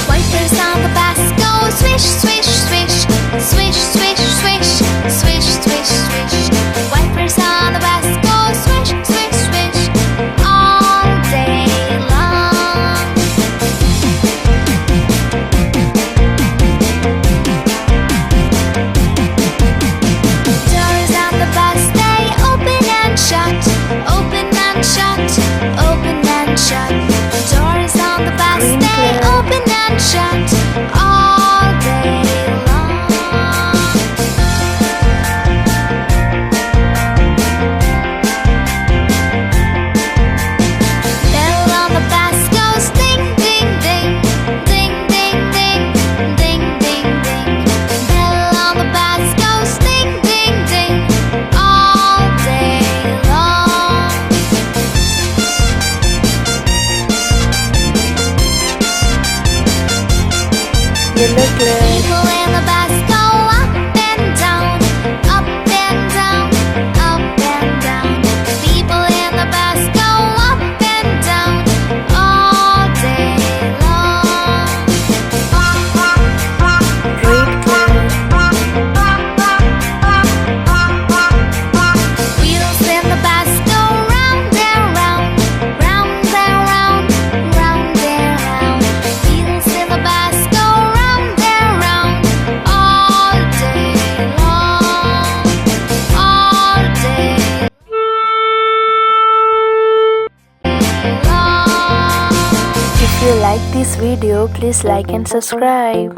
Wipers on the bus go swish, swish, swish, swish, swish, swish, swish, swish, swish. Wipers on the bus go swish, swish, swish, all day long. Doors on the bus they open and shut, open and shut, open and shut. Doors on the bus they open and shut all day long. Bell on the bus goes ding, ding, ding, ding, ding, ding, ding, ding, ding. Bell on the bus goes ding, ding, ding, all day long. Yellow club. People in the bus go up and down, up and down, up and down. People in the bus go up and down all day long. Red club. Wheels in the bus go round and round, round and round, round and round. Wheels in the bus go round and round all day long, all day long. If you like this video, please like and subscribe.